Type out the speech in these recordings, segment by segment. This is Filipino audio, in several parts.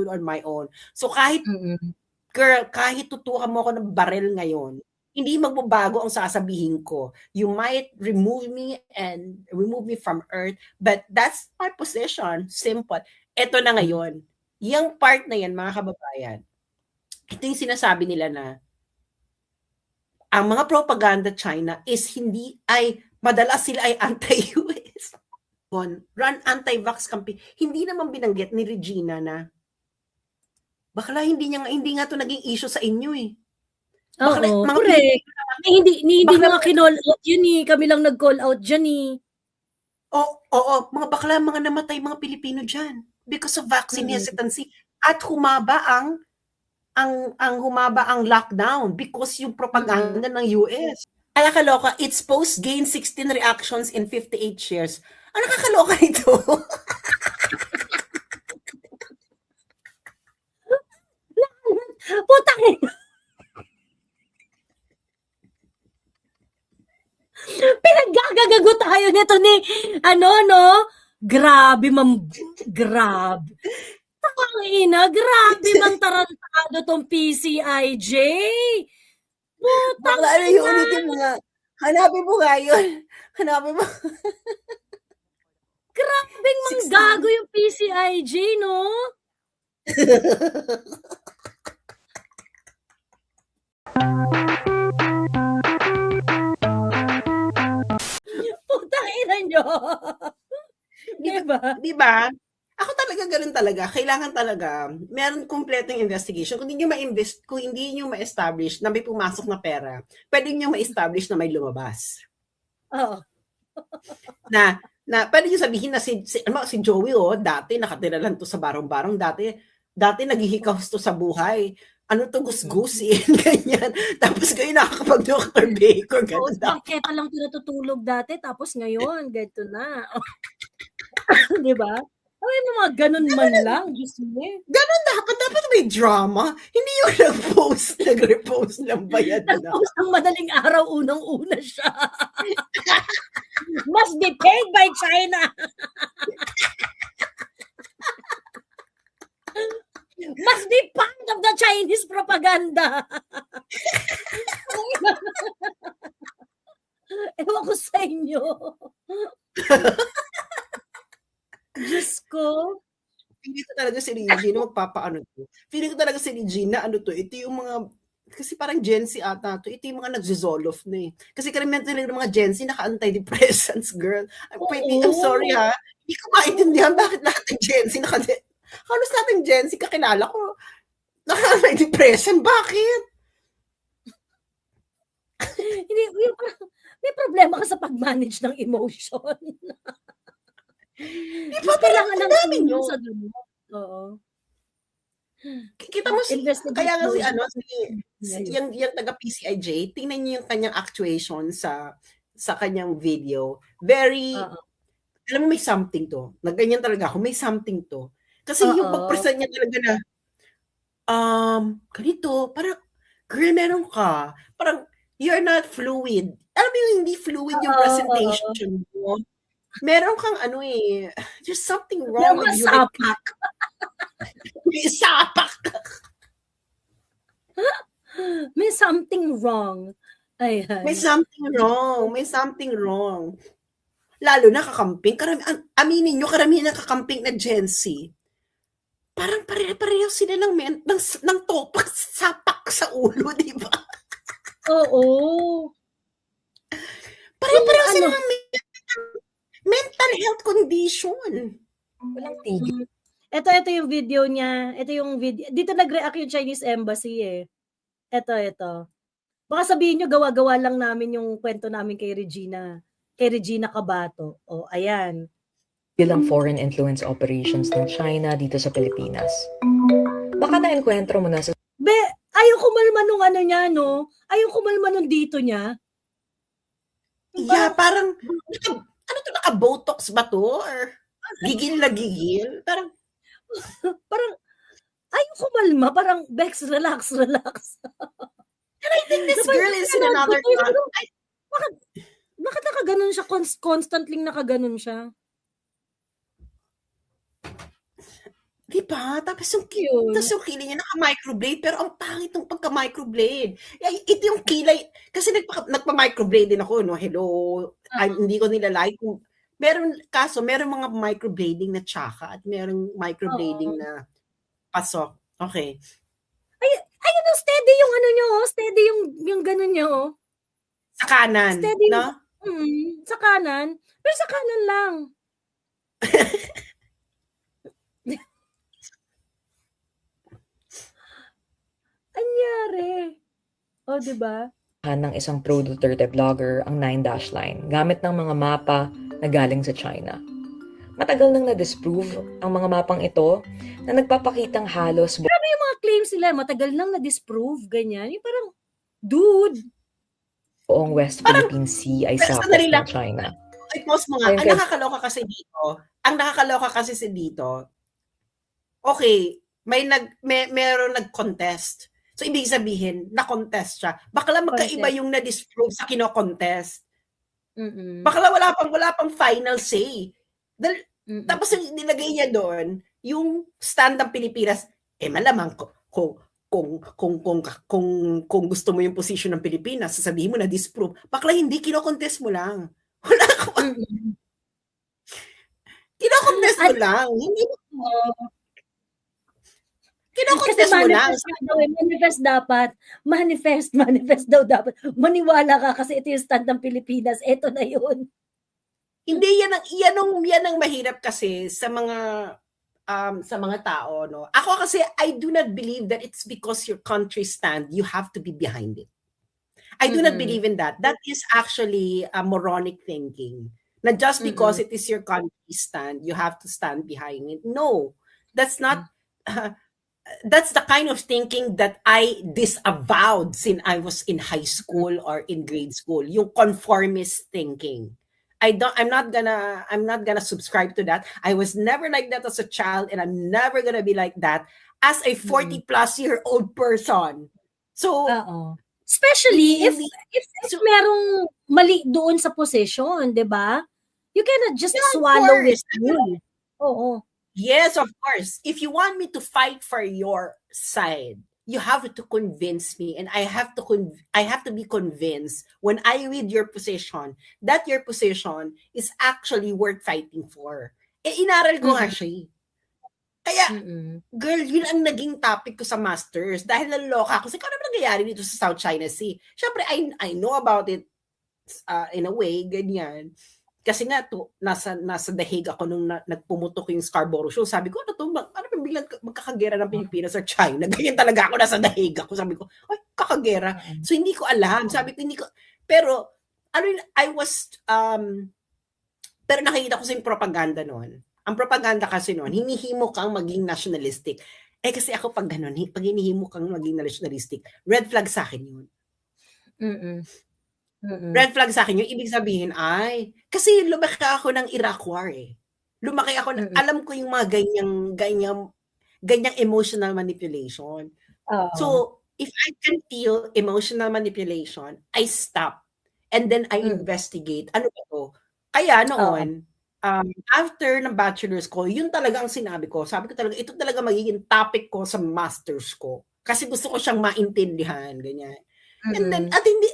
control on my own. So kahit, girl, kahit tutukan mo ako ng baril ngayon, hindi magbabago ang sasabihin ko. You might remove me from earth, but that's my position. Simple. Ito na ngayon. Yung part na yan, mga kababayan, ito yung sinasabi nila na ang mga propaganda China is madalas sila ay anti-US. Run anti-vax campaign. Hindi naman binanggit ni Regina na bakla hindi nga to naging issue sa inyo eh. Bakla, mga correct. Hindi nga kinall out yun eh. Kami lang nag-call out dyan eh. Oo, mga bakla, mga namatay mga Pilipino dyan because of vaccine hesitancy. At humaba ang lockdown because yung propaganda ng US. Nakakaloka, its post gained 16 reactions in 58 shares. Ang nakakaloka nito. Putang ina. Pinaggagago tayo nito ni grabe grabe mang tarantado tong PCIJ. Putang ina. Yung ulitin mo nga. Hanapin mo nga yun. Hanapin mo. Grabeng manggago yung PCIJ, no? Putang ina nyo. Diba? Ako talaga ganun talaga. Kailangan talaga meron kumpletong investigation. Kung hindi nyo ma-establish na may pumasok na pera, pwede nyo ma-establish na may lumabas. Oo. na pwede nyo sabihin na si Joey, dati nakatira lang to sa barong-barong, dati naghihikaws to sa buhay. Ano to, gusgusin, ganyan. Tapos kayo nakakapag-Dr. Bacon, ganun. Bakit pa lang natutulog dati, tapos ngayon, ganito na. Diba? Ay, mga ganun man lang. Ganun dapat may drama. Hindi yung nag-repost lang ba yan? Nag-post ng madaling araw, unang-una siya. Must be paid by China. Must be part of the Chinese propaganda. Ewan ko sa inyo. Diyos ko. Feeling ko talaga si Regina magpapaano to. Feeling ko talaga si Regina, ito yung mga, kasi parang Gen Z ata to, ito yung mga nag-zolof na eh. Kasi karamihan talaga ng mga Gen Z naka-antidepressants, girl. I'm sorry ha. Hindi ko maintindihan bakit lahat ng Gen Z halos lahat ng Gen Z kakilala ko naka-antidepressant. Bakit? Hindi, may problema ka sa pag-manage ng emotion. Di ba kailangan lang namin yun? Sa gamot. Oo. Kita mo kaya nga yung taga-PCIJ, tingnan niyo yung kanyang actuation sa kanyang video. Very, alam mo may something to. Nagganyan talaga ako, may something to. Kasi yung pag-present niya talaga na, ganito, parang, girl, meron ka. Parang, you're not fluid. Alam mo yung hindi fluid yung presentation mo. Meron kang there's something wrong with you. Sapak. May sapak. May something wrong. May something wrong. Lalo na kakamping. Aminin nyo, karamihan na kakamping na Gen Z. Parang pare-pareho sila ng topak, sapak sa ulo, di ba? Oo. Pare-pareho sila ng mental health condition. Walang tigil. Ito yung video niya. Ito yung video. Dito nag-react yung Chinese Embassy eh. Ito. Baka sabihin nyo, gawa-gawa lang namin yung kwento namin kay Regina. Kay Regina Cabato. Ayan. Bilang foreign influence operations ng China dito sa Pilipinas. Baka na-enkwentro mo na sa... Ayaw kumalma nung niya, no? Ayaw kumalma nung dito niya. Yeah, parang... naka-botox ba to? Or gigil na gigil? Parang ayaw kumalma. Parang, Bex, relax. And I think this girl is in another country. Bakit nakaganon siya? Constantly nakaganon siya? Di ba? Tapos yung Yun. kilay niya naka-microblade, pero ang pangit ng pagka-microblade. Ito yung kilay, kasi nagpa-microblade din ako, no? Hello. Hindi ko nilalike kung meron mga microblading na tsaka at merong microblading na pasok. Okay. Ayun, steady yung ano nyo, steady yung ganun nyo. Sa kanan, steady, no? Sa kanan. Pero sa kanan lang. Anyari? O, diba? Ng isang pro-Duterte vlogger ang 9-dash line gamit ng mga mapa na galing sa China. Matagal nang na-disprove ang mga mapang ito na nagpapakitang halos Grabe yung mga claims nila, matagal nang na-disprove, ganyan. Yung parang, dude. buong West Philippine Sea ay sakop ng China. Ay, pause mo nga. Ang nakakaloka kasi dito, okay, meron nag-contest. So, ibig sabihin, na-contest siya. Bakla magkaiba yung na-disprove sa kino-contest. Bakla wala pang final say. Tapos yung nilagay niya doon, yung stand ng Pilipinas, malamang kung gusto mo yung position ng Pilipinas, sasabihin mo na disprove. Bakla hindi, kino-contest mo lang. Wala ko. Kino-contest mo lang. Hindi mo. Kino-contest mo lang. Manifest dapat. Manifest daw dapat. Maniwala ka kasi ito yung stand ng Pilipinas. Ito na yun. Hindi, yan ang mahirap kasi sa mga tao, no. Ako kasi, I do not believe that it's because your country stand, you have to be behind it. I do not believe in that. That is actually a moronic thinking. Na just because it is your country stand, you have to stand behind it. No, that's not. That's the kind of thinking that I disavowed since I was in high school or in grade school. Yung conformist thinking. I'm not gonna subscribe to that. I was never like that as a child, and I'm never gonna be like that as a 40-plus-year-old person. So, especially if merong mali doon sa position, 'di ba? You cannot just swallow it. Oo. Yes, of course. If you want me to fight for your side, you have to convince me, and I have to be convinced when I read your position that your position is actually worth fighting for. Inaral ko nga siya. Kaya, girl, yun ang naging topic ko sa masters dahil naloka ako. Kasi ano nangyayari dito sa South China Sea? Syempre, I know about it in a way, ganyan. Kasi nga, nasa dahig ako nung nagpumutok yung Scarborough Shoal. Sabi ko, ano biglang magkakagera ng Pilipinas sa China? Ganyan talaga ako, nasa dahig ako. Sabi ko, ay, kakagera. So, hindi ko alam. Sabi ko, hindi ko, pero, pero nakikita ko sa yung propaganda noon. Ang propaganda kasi noon, hinihimo kang maging nationalistic. Kasi ako pag ganun, pag hinihimo kang maging nationalistic, red flag sa akin yun. Red flag sa akin yung ibig sabihin ay, kasi lumaki ako ng Iraq War eh. Lumaki ako, alam ko yung mga ganyang emotional manipulation. So, if I can feel emotional manipulation, I stop. And then I investigate. Ano ba to? Kaya noon, after ng bachelor's ko, yun talaga ang sinabi ko. Sabi ko talaga, ito talaga magiging topic ko sa master's ko. Kasi gusto ko siyang maintindihan, ganyan. And then, at hindi,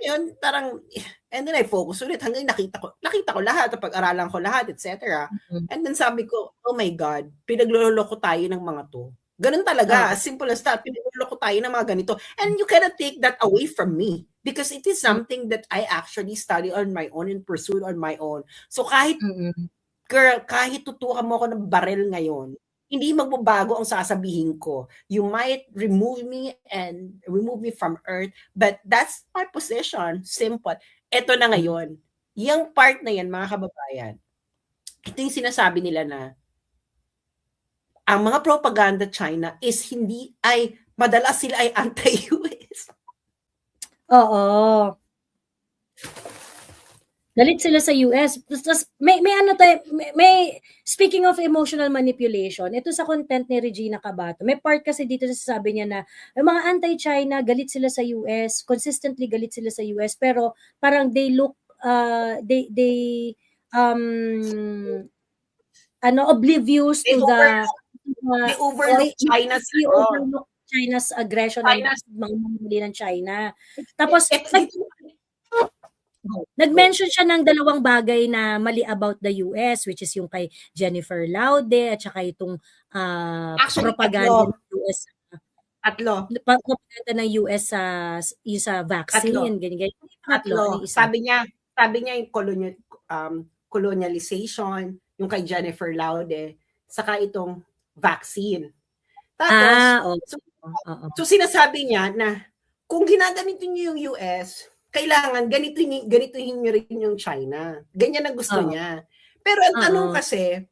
yun, parang, and then I focus ulit hanggang nakita ko lahat, pag-aralan ko lahat, etc. And then sabi ko, oh my God, pinagloloko tayo ng mga to. Ganun talaga, as simple as that, pinagloloko tayo ng mga ganito. And you cannot take that away from me because it is something that I actually study on my own and pursue on my own. So kahit, girl, kahit tutukan mo ako ng barel ngayon, hindi magbabago ang sasabihin ko. You might remove me from earth, but that's my position. Simple. Ito na ngayon. Yung part na yan, mga kababayan, ito yung sinasabi nila na ang mga propaganda China is madalas sila ay anti-US. Oo. Galit sila sa US. May speaking of emotional manipulation, ito sa content ni Regina Cabato, may part kasi dito sa sabi niya na yung mga anti-China, galit sila sa US, consistently galit sila sa US, pero parang they look, oblivious to the They overlook China's overlook China's aggression China's ng mga ng China. Tapos, Oh. nag-mention siya ng dalawang bagay na mali about the US, which is yung kay Jennifer Laude at saka itong Actually, propaganda ng US. Propaganda ng US yung sa vaccine, ganyan. Tatlo. Sabi niya yung colonialization, yung kay Jennifer Laude, saka itong vaccine. Tapos, so sinasabi niya na kung ginagamit niyo yung US, kailangan ganituhin niyo rin yung China. Ganyan ang gusto niya. Pero ang tanong kasi,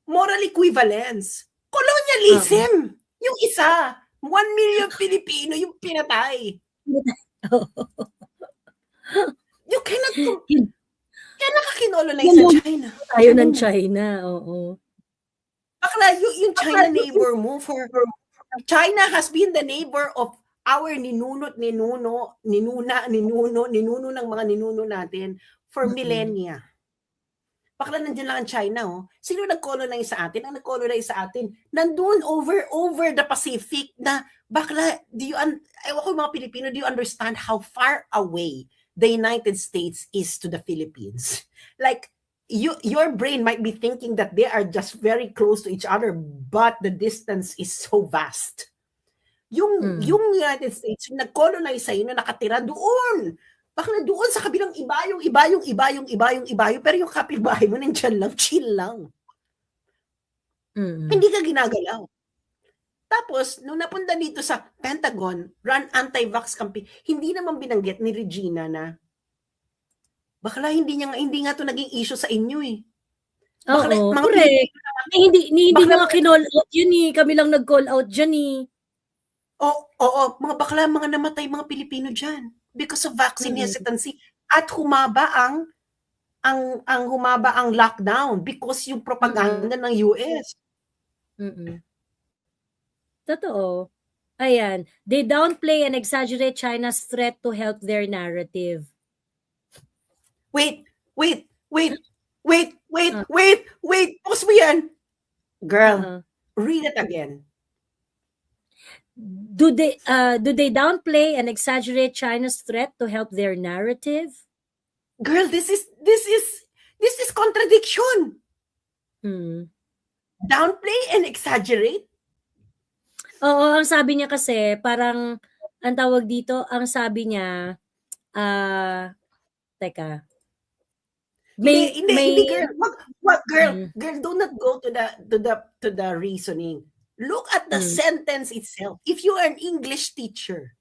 moral equivalence. Colonialism. Yung isa, 1 million Pilipino yung pinatay. You cannot kakinolonize sa China. Tayo ng China, oo. Bakla, yung China neighbor mo China has been the neighbor of our ninuno ng mga ninuno natin for millennia. Bakla nandiyan lang ang China, oh. Sino nag-colonize sa atin? Ang nag-colonize sa atin, nandun over the Pacific na, bakla, ewan ko mga Pilipino, do you understand how far away the United States is to the Philippines? Like, your brain might be thinking that they are just very close to each other, but the distance is so vast. Yung United States, yung nag-colonize sa'yo na nakatira doon. Bakla doon sa kabilang ibayong, pero yung kapitbahay mo nandiyan lang, chill lang. Hindi ka ginagalaw. Tapos, nung napunta dito sa Pentagon, run anti-vax campaign, hindi naman binanggit ni Regina na bakla hindi nga to naging issue sa inyo eh. Bakla, correct. Hindi nga kinall out yun eh. Kami lang nag-call out dyan eh. Oo, mga bakla, mga namatay mga Pilipino dyan because of vaccine hesitancy. At humaba ang lockdown because yung propaganda ng US. Totoo. Ayan. They downplay and exaggerate China's threat to help their narrative. Wait. Pause mo yan. Girl, read it again. Do they downplay and exaggerate China's threat to help their narrative? Girl, this is contradiction. Downplay and exaggerate? Oo, ang sabi niya kasi, parang, ang tawag dito, ang sabi niya, teka. Hindi, girl. Girl, do not go to the reasoning. Look at the sentence itself. If you are an English teacher,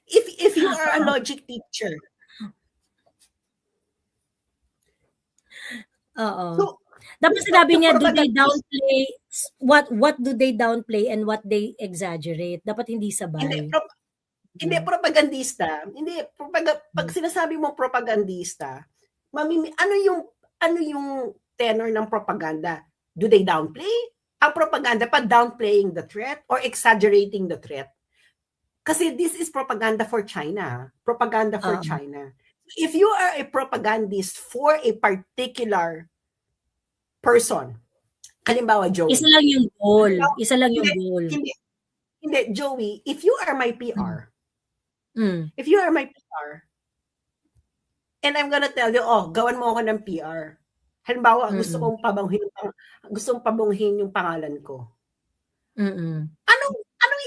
if you are a logic teacher, so, dapat sinabi niya, do they downplay, what do they downplay and what they exaggerate? Dapat hindi sabay. Hindi propagandista. Pag sinasabi mo propagandista, ano yung tenor ng propaganda? Do they downplay? Ang propaganda pa downplaying the threat or exaggerating the threat? Kasi this is propaganda for China. Propaganda for China. If you are a propagandist for a particular person, halimbawa, Joey. Isa lang yung goal. Hindi, Joey, if you are my PR, if you are my PR, and I'm gonna tell you, gawan mo ako ng PR. Halimbawa, gusto kong pabanguhin yung pangalan ko.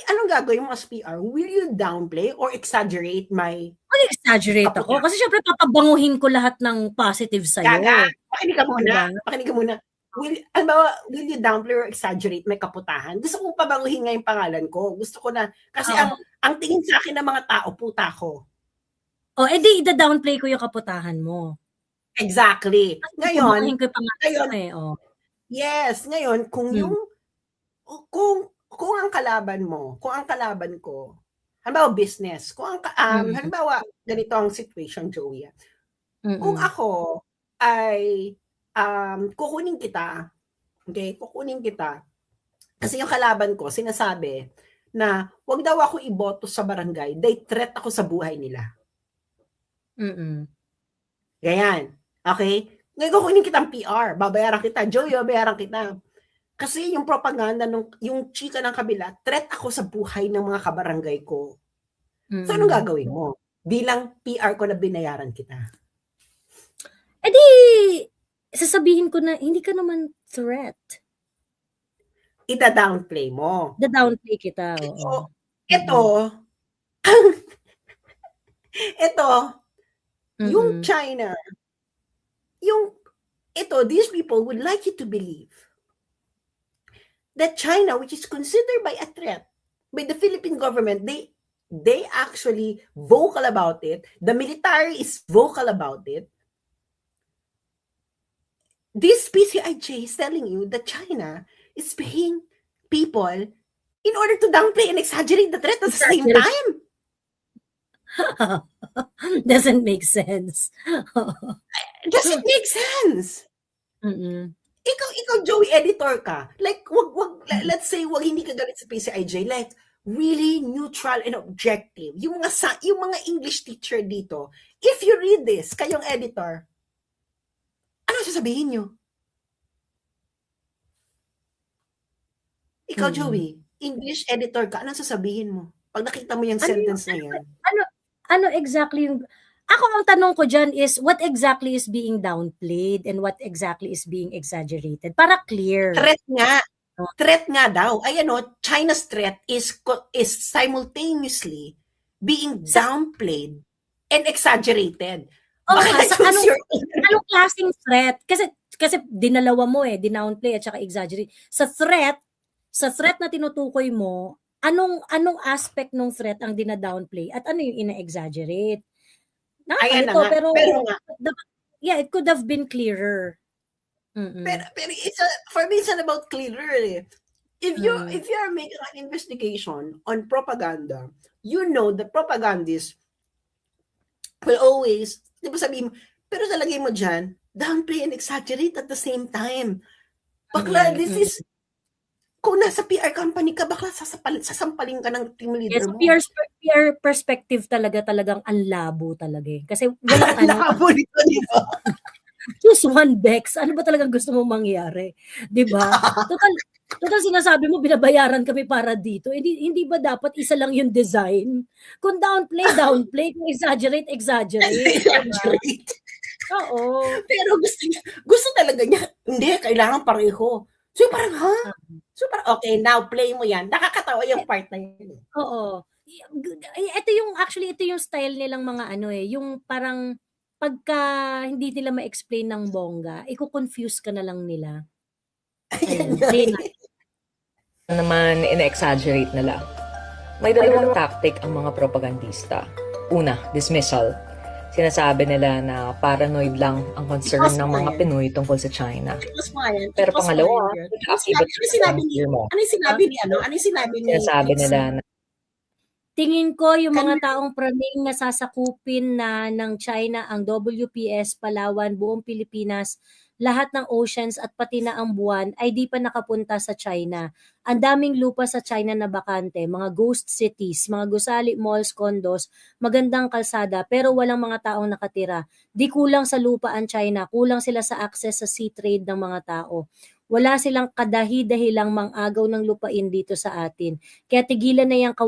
Anong gagawin mo as PR? Will you downplay or exaggerate my... exaggerate ako. Kasi syempre, papabanguhin ko lahat ng positive sa'yo. Pakinig ka muna. Will you downplay or exaggerate my kaputahan? Gusto kong pabanguhin nga yung pangalan ko. Gusto ko na, kasi ang tingin sa akin ng mga tao, puta ko. Edi ida-downplay ko yung kaputahan mo. Exactly. Ngayon, yes, ngayon, kung ang kalaban ko, halimbawa business, halimbawa, ganito ang situation, Joey. Kung ako ay kukunin kita, kasi yung kalaban ko, sinasabi na wag daw ako iboto sa barangay, dahil threat ako sa buhay nila. Ganyan. Okay? Ngayon kukunin kitang PR, babayaran kita. Joey, babayaran kita. Kasi yung propaganda, yung chika ng kabila, threat ako sa buhay ng mga kabarangay ko. So, anong gagawin mo? Bilang PR ko na binayaran kita. Eh di, sasabihin ko na, hindi ka naman threat. Ita-downplay mo. Da-downplay kita, oo. Ito, yung China, these people would like you to believe that China, which is considered by a threat by the Philippine government, they actually vocal about it. The military is vocal about it. This PCIJ is telling you that China is paying people in order to downplay and exaggerate the threat at the same time. Doesn't make sense. Doesn't make sense. Ikaw, Joey, editor ka. Like, let's say, hindi ka galit sa PCIJ. Like, really neutral and objective. Yung mga English teacher dito, if you read this, kayong editor, ano sasabihin nyo? Ikaw, Joey, English editor ka, ano sasabihin mo? Pag nakita mo yung sentence na yan. Ano exactly yung... Ako ang tanong ko dyan is, what exactly is being downplayed and what exactly is being exaggerated? Para clear. Threat nga daw. Ay China's threat is simultaneously being downplayed and exaggerated. Anong klaseng threat? Kasi dinalawa mo dinownplay at saka exaggerate. Sa threat na tinutukoy mo, anong aspect ng threat ang dinadownplay at ano yung ina-exaggerate? Pero it could have been clearer. Pero for me, it's not about clearer. If you're making an investigation on propaganda, you know the propagandists will always, di ba sabihin mo, pero talagay mo dyan, downplay and exaggerate at the same time. Bakla, this is, kung nasa PR company ka, bakla sasampalin ka ng team leader mo. PR perspective talagang ang labo talaga Kasi walang labo nito, di ba? Choose one, Bex. Ano ba talagang gusto mong mangyari? Di ba? Total sinasabi mo, binabayaran kami para dito. Hindi ba dapat isa lang yung design? Kung downplay. Kung exaggerate. Oo. Pero gusto talaga niya, hindi, kailangan pareho. So parang, okay, now play mo yan. Nakakatawa yung part na yun. Oo. Ito yung style nilang mga yung parang pagka hindi nila ma-explain ng bongga, i-confuse ka na lang nila. Naman ina-exaggerate nila. May dalawang tactic ang mga propagandista. Una, dismissal. Sinasabi nila na paranoid lang ang concern ng mga Pinoy tungkol sa China. Pero pangalawa, ano yung sinabi ni sinasabi nila na tingin ko yung mga taong praning nasasakupin na ng China ang WPS, Palawan, buong Pilipinas, lahat ng oceans at pati na ang buwan ay di pa nakapunta sa China. Ang daming lupa sa China na bakante, mga ghost cities, mga gusali malls, condos, magandang kalsada pero walang mga taong nakatira. Di kulang sa lupa ang China, kulang sila sa access sa sea trade ng mga tao. Wala silang kadahi-dahilang mang-agaw ng lupain dito sa atin. Kaya tigilan na yung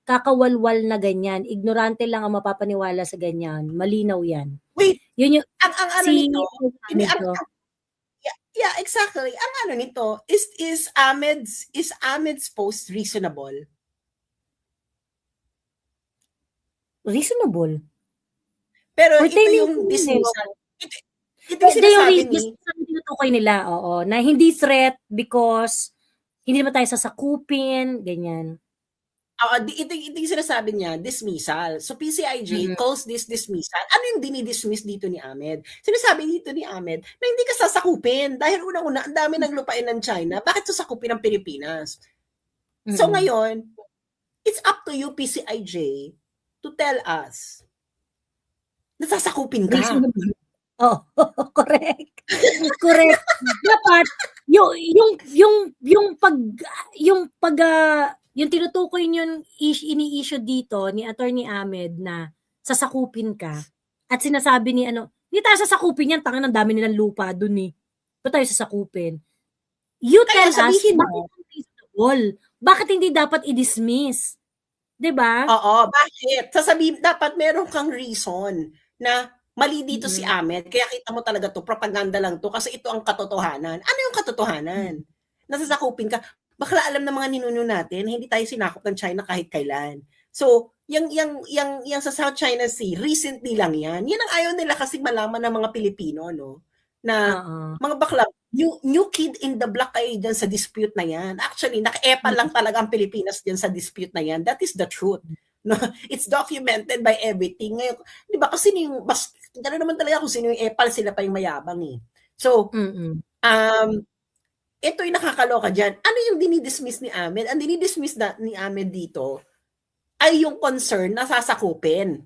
kakawalwal na ganyan. Ignorante lang ang mapapaniwala sa ganyan. Malinaw yan. Wait, yun yung yeah, exactly. Ang ano nito, is Ahmed's post reasonable? Reasonable. Pero ito yung dismissal. Ito yung sinasabi yung tinutukoy nila, na hindi threat because hindi naman tayo sasakupin, ganyan. Ito yung sinasabi niya, dismissal. So PCIJ calls this dismissal. Ano yung dinidismiss dito ni Ahmed? Sinasabi dito ni Ahmed na hindi ka sasakupin dahil unang-una, ang dami ng lupain ng China. Bakit sasakupin ng Pilipinas? So ngayon, it's up to you, PCIJ, to tell us na sasakupin ka. Correct. Dapat yung tinutukoy yung ini-issue dito ni Attorney Ahmed na sasakupin ka at sinasabi ni Hindi tayo sasakupin yan. Tangin, ang dami nilang lupa dun eh. Ba't tayo sasakupin? You Kaya tell us, sabihin bakit mo. unreasonable? Bakit hindi dapat i-dismiss? 'Di ba? Oo, bakit? Sasabihin, dapat meron kang reason na mali dito si Ahmed, kaya kita mo talaga to, propaganda lang to, kasi ito ang katotohanan. Ano yung katotohanan? Nasasakupin ka. Bakla alam ng mga ninuno natin, hindi tayo sinakop ng China kahit kailan. So, yung sa South China Sea, recently lang yan. Yan ang ayaw nila kasi malaman ng mga Pilipino, no? Na mga bakla, new kid in the block kayo dyan sa dispute na yan. Actually, naka-epa lang talaga ang Pilipinas dyan sa dispute na yan. That is the truth. No, it's documented by everything. Ngayon, di ba kasi mas gano'n naman talaga kung sino yung epal, sila pa yung mayabang eh. So, ito yung nakakaloka dyan. Ano yung dinidismiss ni Ahmed? Ang dinidismiss ni Ahmed dito ay yung concern na sasakupin.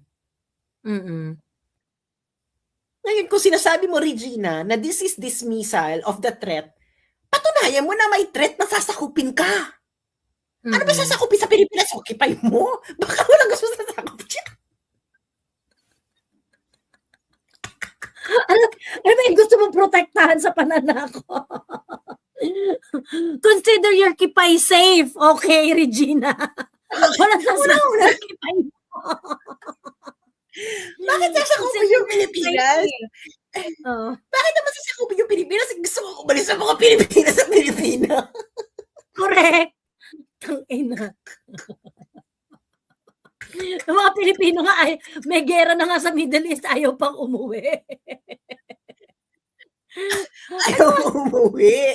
Ngayon, kung sinasabi mo, Regina, na this is dismissal of the threat, patunayan mo na may threat na sasakupin ka. Ano ba sasakupin sa Pilipinas? Occupy mo? Baka walang gusto sasakupin siya. Ano ba yung gusto mong protektahan sa pananako? Consider your kipay safe. Okay, Regina. Walang sasakupin kipay mo. Bakit sasakupin yung Pilipinas? Bakit naman sasakupin yung Pilipinas? Gusto ko umalis sa mga Pilipinas sa Pilipinas. Correct. Tangina. Yung mga Pilipino nga ay may gera na nga sa Middle East, ayaw pang umuwi. Ayaw umuwi.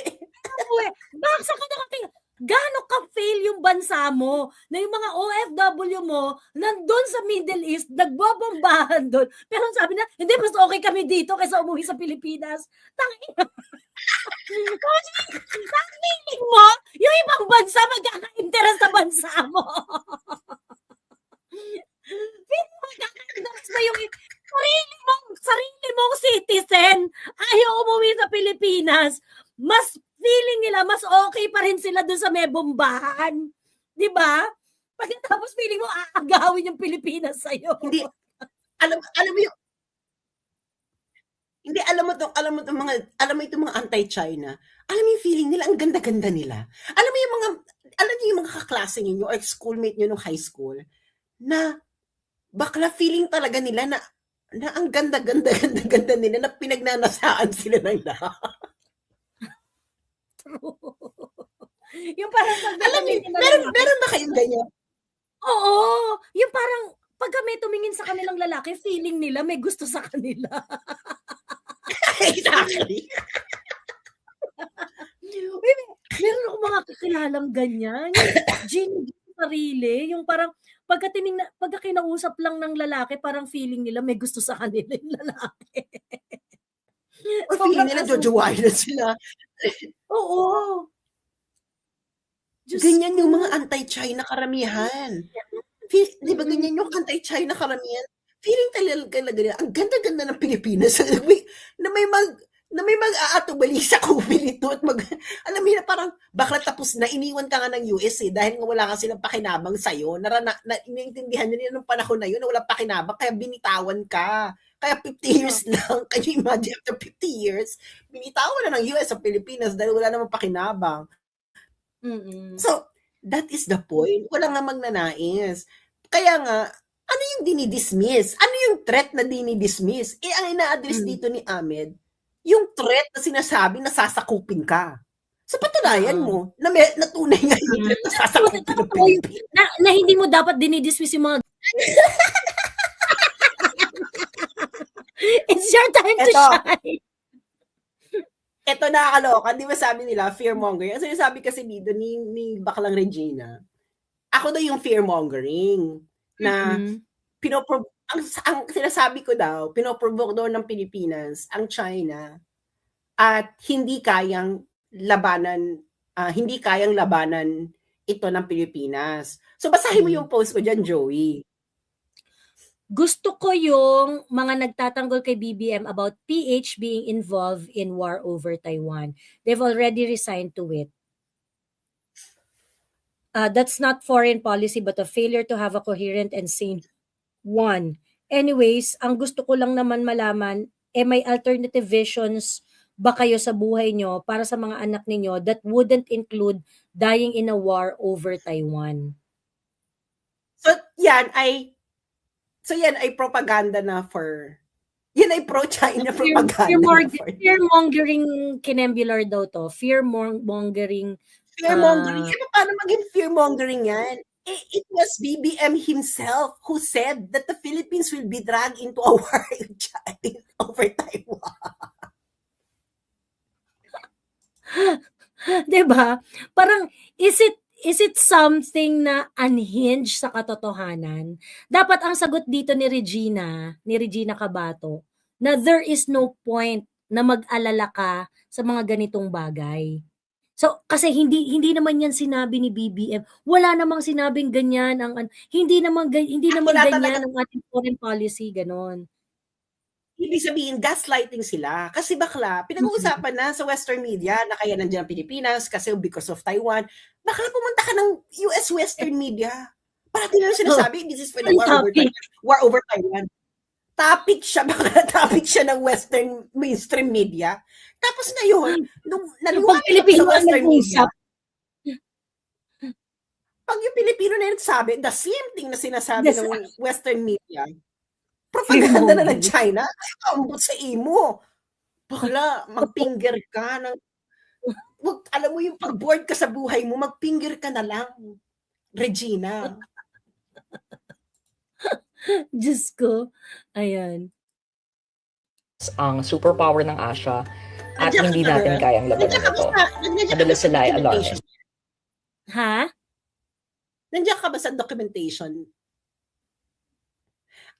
Bakit ka nakatingin? Gaano ka-fail yung bansa mo na yung mga OFW mo nandun sa Middle East, nagbabombahan doon. Pero sabi na, hindi, mas okay kami dito kaysa umuwi sa Pilipinas. Tangina. Feeling mo, yung ibang bansa magkaka-interest sa bansa mo. Feeling mo magkaka-interest na yung sarili mong citizen ayaw umuwi sa Pilipinas. Mas feeling nila, mas okay pa rin sila dun sa may bombahan. Di ba? Pagkatapos feeling mo, aagawin yung Pilipinas sa'yo. Hindi. Alam mo yung, hindi, alam mo itong mga anti-China. Alam mo yung feeling nila, ang ganda-ganda nila. Alam mo yung mga kaklase ninyo or schoolmate nyo nung high school, na bakla feeling talaga nila na ang ganda-ganda nila, na pinagnanasaan sila ng lahat. Yung parang meron ba kayong ganyan? Oo, yung parang pag kami tumingin sa kanilang lalaki, feeling nila may gusto sa kanila. Exactly. Meron akong mga kakilalang ganyan. Yung sarili, yung parang pagka kinausap lang ng lalaki, parang feeling nila may gusto sa kanila yung lalaki. O feeling nila jojowain na sila. Oo. Ganyan yung mga anti-China karamihan. Di ba ganyan yung anti-China karamihan? Feeling talaga nila, ang ganda-ganda ng Pilipinas na may mag-aatubali sa COVID ito at alam mo na parang bakla tapos na, iniwan ka nga ng US dahil nga wala ka silang pakinabang sa'yo. Iniintindihan nyo nila nung panahon na yun na walang pakinabang, kaya binitawan ka. Kaya 50 years lang, can you imagine after 50 years, binitawan na ng US sa Pilipinas dahil wala namang pakinabang. So, that is the point. Wala nga magnanais. Kaya nga, ano yung dinidismiss? Ano yung threat na dinidismiss? Ang ina-address dito ni Ahmed, yung threat na sinasabi na sasakupin ka. So, patunayan mo na tunay nga yung threat na sasakupin ng Pilipinas. Na hindi mo dapat dinidismiss yung mga... It's your time to shine. Ito nakakaloka. Di ba sabi nila, fear-mongering? Ang sinasabi kasi dito ni Baklang Regina, ako daw yung fear-mongering na ang sinasabi ko daw, pinoprovoke daw ng Pilipinas ang China at hindi kayang labanan ito ng Pilipinas. So basahin mo yung post ko dyan, Joey. Gusto ko yung mga nagtatanggol kay BBM about PH being involved in war over Taiwan. They've already resigned to it. That's not foreign policy but a failure to have a coherent and sane one. Anyways, ang gusto ko lang naman malaman may alternative visions ba kayo sa buhay nyo para sa mga anak ninyo that wouldn't include dying in a war over Taiwan? So yan ay propaganda na for, yan ay pro-China propaganda. Fear-mongering Kinembular daw to. Fear-mongering. Paano maging fear-mongering yan? It was BBM himself who said that the Philippines will be dragged into a war over Taiwan. Diba? Parang, is it something na unhinged sa katotohanan? Dapat ang sagot dito ni Regina Cabato, na there is no point na mag-alala ka sa mga ganitong bagay. So, kasi hindi naman yan sinabi ni BBM. Wala namang sinabing ganyan hindi naman ganyan ang ating foreign policy, ganon. Ibig sabihin, gaslighting sila. Kasi bakla, pinag-uusapan na sa Western media na kaya nandiyan ang Pilipinas kasi because of Taiwan. Bakla pumunta ka ng US Western media. Parati na sinasabi, this is for the war over Taiwan. Topic siya ng Western mainstream media. Tapos ngayon, nung naliwanag sa Western media, pag yung Pilipino na nagsabi, the same thing na sinasabi ng Western media, propaganda na ng China, ay kaambot sa imo. Bakla, mag-finger ka. Alam mo yung pag-bored ka sa buhay mo, mag-finger ka na lang. Regina. Diyos ko. Ayan. Ang superpower ng Asia at hindi natin kayang labanan ito. Madalas sila ay alarming. Ha? Nandiyan ka ba sa documentation?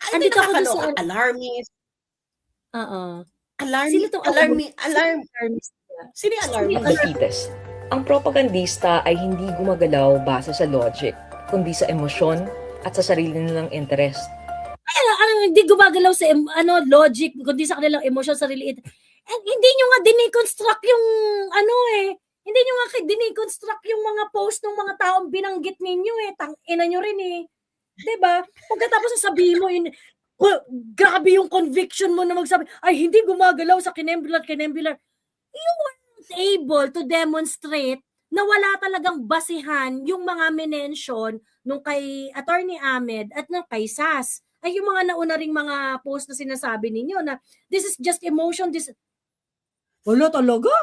Ay, andito ako sa alarmist. Oo. Alarmist. Sino yung alarmist? Defeatist. Ang propagandista ay hindi gumagalaw base sa logic, kundi sa emosyon at sa sarili nilang interest. Hindi gumagalaw sa logic, kundi sa kanilang emosyon, sarili. Hindi nyo nga diniconstruct yung hindi nyo nga diniconstruct yung mga post ng mga taong binanggit ninyo tang-ina nyo rin diba? Pagkatapos sasabihin mo grabe yung conviction mo na magsabi, ay hindi gumagalaw sa Kinembular. You weren't able to demonstrate na wala talagang basihan yung mga mention nung kay Attorney Ahmed at nung kay Sas. Ay yung mga nauna ring mga post na sinasabi ninyo na this is just emotion, wala talaga.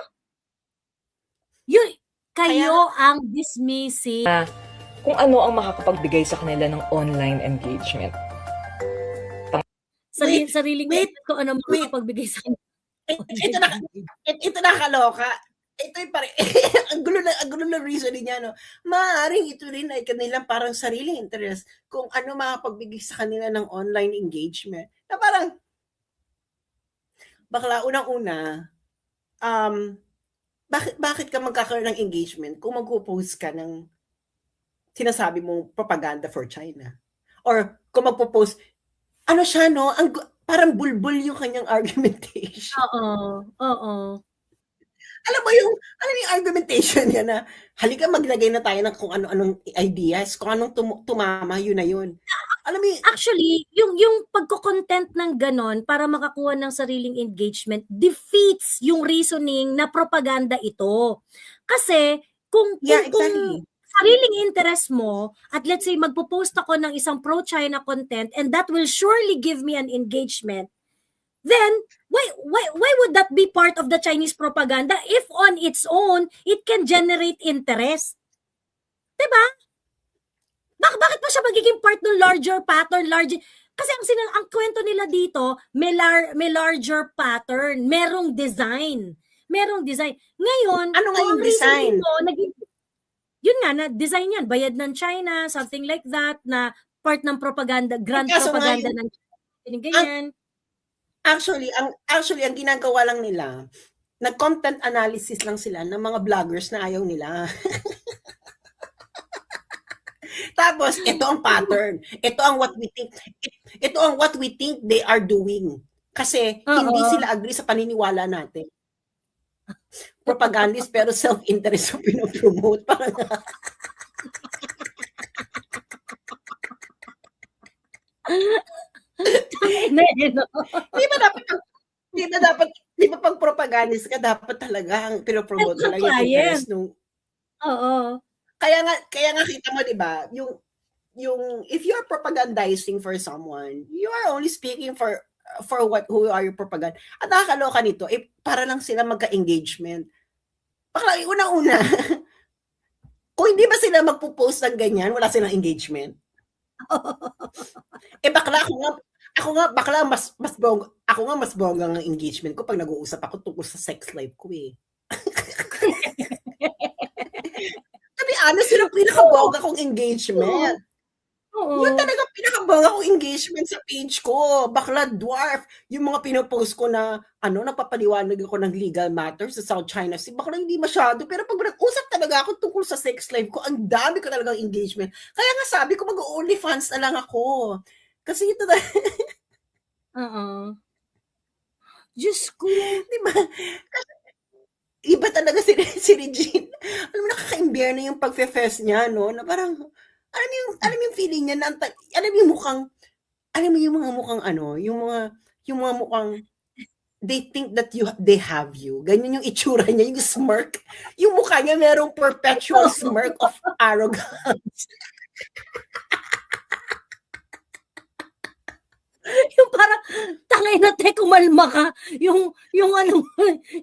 Kayo ang dismissing. Kung ano ang makakapagbigay sa kanila ng online engagement. Sariling kung ano makakapagbigay sa kanila. Ito nakaloka. Ito yung ang gulo na reason niya, no? Maaaring ito rin ay kanilang parang sariling interest kung ano makapagbigay sa kanila ng online engagement. Na parang, bakla, unang-una, bakit ka magkakaroon ng engagement kung mag-post ka ng sinasabi mong propaganda for China? Or kung magpo-post, siya, no? Parang bulbul yung kanyang argumentation. Oo. Alam mo yung argumentation niya na halika maglagay na tayo ng kung ano-anong ideas, kung anong tumama, yun na yun. Alam mo actually, yung pagko-content ng ganon para makakuha ng sariling engagement defeats yung reasoning na propaganda ito. Kasi kung sariling interest mo at let's say magpo-post ako ng isang pro-China content and that will surely give me an engagement, then why would that be part of the Chinese propaganda if on its own it can generate interest? Diba? Bakit pa siya magiging part ng larger pattern? Kasi ang kwento nila dito, may larger pattern, merong design. Ngayon, ang design? Yun nga, na design yan, bayad ng China, something like that, na part ng propaganda, grand propaganda ng China, ganyan. Actually, ang ginagawa lang nila, nag-content analysis lang sila ng mga vloggers na ayaw nila. Tapos, ito ang pattern. Ito ang what we think they are doing. Kasi, hindi sila agree sa paniniwala natin. Propagandist pero self-interest yung pinopromote. Parang Di ba dapat Di ba pag propagandist ka, dapat talaga ang pinopromote mo lang yung interest nung... Oo. Kaya nga kita mo, di ba, yung if you are propagandizing for someone, you are only speaking for who are you propaganda. At nakakaloka nito, para lang sila magka-engagement. Bakla, una-una, kung hindi ba sila magpo-post ng ganyan, wala silang engagement. Bakla, ako nga mas bongga ng engagement ko pag nag-uusap ako tungkol sa sex life ko eh. To be honest, yun ang pinakabongga kong engagement. Yun talaga pinakabongga kong engagement sa page ko. Bakla, dwarf. Yung mga pinopost ko na, napapaliwanag ako ng legal matters sa South China Sea. Bakla, hindi masyado. Pero pag nag-usap talaga ako tungkol sa sex life ko, ang dami ko talagang engagement. Kaya nga sabi ko, mag-OnlyFans na lang ako. Kasi ito na... Diyos ko. Diba? Kasi, iba talaga si Regine. Alam mo, nakaka-imbier na yung pag-fest niya, no? Na parang, alam mo yung feeling niya, alam mo yung mga mukhang yung mga mukhang, they think that they have you. Ganyan yung itsura niya, yung smirk. Yung mukha niya merong perpetual smirk of arrogance. Yung parang, tangay na kumalma ka. Yung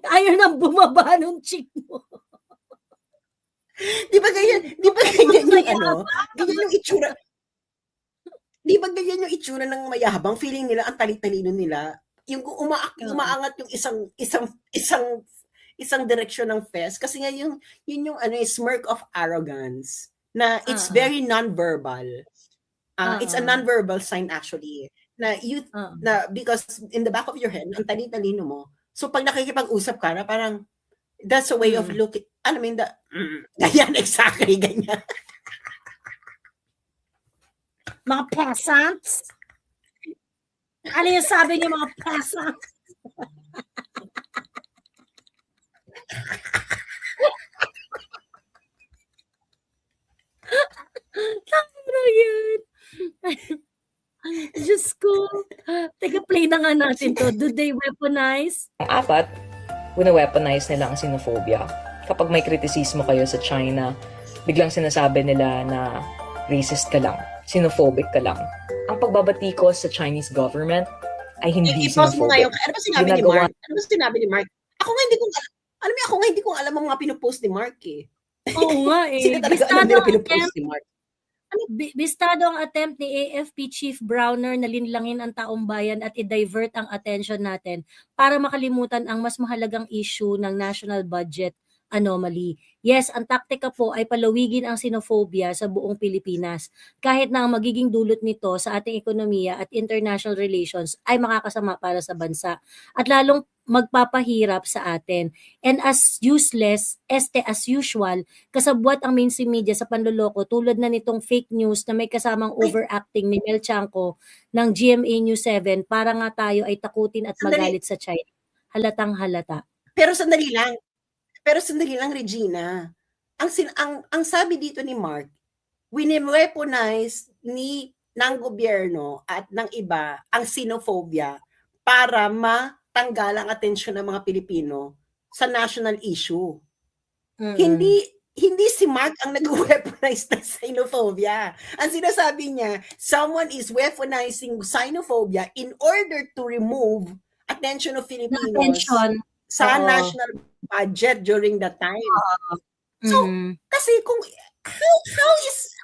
ayaw nang bumaba ng chick mo. Di ba ganyan yung ganyan yung itsura. Di ba ganyan yung itsura ng mayabang? Feeling nila, ang tali-talino nila. Yung umaangat yung isang direksyon ng fest. Kasi nga yun yung smirk of arrogance. Na it's very non-verbal. It's a non-verbal sign actually. Na because in the back of your head, ang tali-talino mo. So pag nakikipag-usap ka na parang, that's a way of looking, ganyan, exactly, ganyan. Mga peasants? Ano yung sabi niyo, mga peasants? Tama yan. Diyos ko. Teka, play na nga natin to. Do they weaponize? Ang apat, wina-weaponize nila ang xenophobia. Kapag may kritisismo kayo sa China, biglang sinasabi nila na racist ka lang, xenophobic ka lang. Ang pagbabatikos sa Chinese government ay hindi xenophobic. Mo ngayon, ano ba sinabi ni Mark? Ako nga hindi ko alam ang mga pinopost ni Mark eh. Oo nga eh. Sino talaga alam nila pinopost ni Mark? Bistado ang attempt ni AFP Chief Browner na linlangin ang taong bayan at i-divert ang attention natin para makalimutan ang mas mahalagang issue ng national budget anomaly. Yes, ang taktika po ay palawigin ang xenophobia sa buong Pilipinas. Kahit na ang magiging dulot nito sa ating ekonomiya at international relations ay makakasama para sa bansa at lalong magpapahirap sa atin. And as useless, as usual, kasabwat ang mainstream media sa panloloko tulad na nitong fake news na may kasamang overacting ni Mel Chanco ng GMA News 7 para nga tayo ay takutin at magalit sa China. Halatang halata. Pero sandali lang, Regina. Ang sabi dito ni Mark, wini-weaponize ng gobyerno at ng iba ang xenophobia para matanggal ang atensyon ng mga Pilipino sa national issue. Hindi si Mark ang nag-weaponize ng xenophobia. Ang sinasabi niya, someone is weaponizing xenophobia in order to remove attention of Filipinos sa national budget during that time. So, kasi kung how is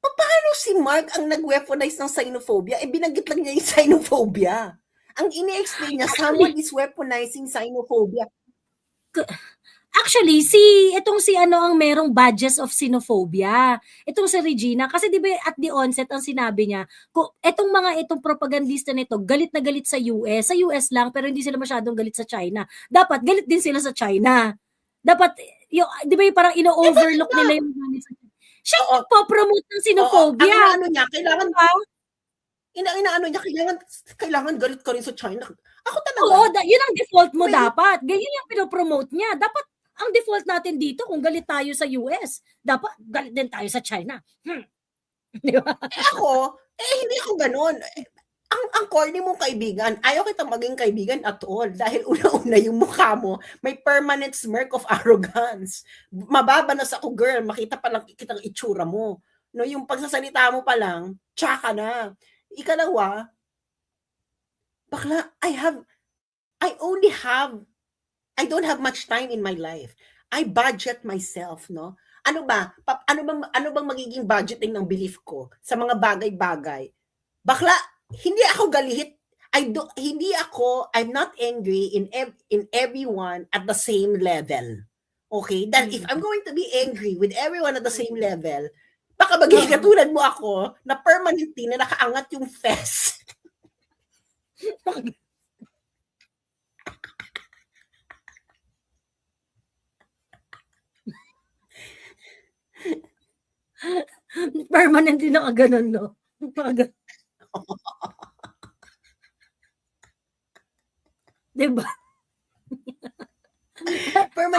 paano si Mark ang nag-weaponize ng xenophobia? Binanggit lang niya yung xenophobia. Ang ini-explain niya, someone is weaponizing xenophobia. Actually, itong si ang merong badges of xenophobia. Itong si Regina. Kasi di ba at the onset, ang sinabi niya, itong propagandista nito, galit na galit sa US. Sa US lang, pero hindi sila masyadong galit sa China. Dapat, galit din sila sa China. Dapat, di ba yung parang ino-overlook nila yung galit sa China. Siya yung nagpo-promote ng xenophobia. Ang niya, kailangan kailangan galit ka rin sa China. Ako talaga. Oo, yun ang default mo dapat. Ganyan yung pinopromote niya. Dapat, ang default natin dito, kung galit tayo sa US, dapat galit din tayo sa China. Di ba? Hindi ako ganun. ang corny mong kaibigan, ayaw kitang maging kaibigan at all dahil una-una yung mukha mo, may permanent smirk of arrogance. Mababanas ako, girl, makita pa lang kitang itsura mo. No, yung pagsasalita mo pa lang, tsaka na. Ikalawa, bakla, I don't have much time in my life. I budget myself, no? Ano bang magiging budgeting ng belief ko sa mga bagay-bagay? Bakla, hindi ako galit. I'm not angry in everyone at the same level. Okay? That if I'm going to be angry with everyone at the same level, baka magiging katulad mo ako na permanently na nakaangat yung fest. Permanent din nakaganon, no? Diba?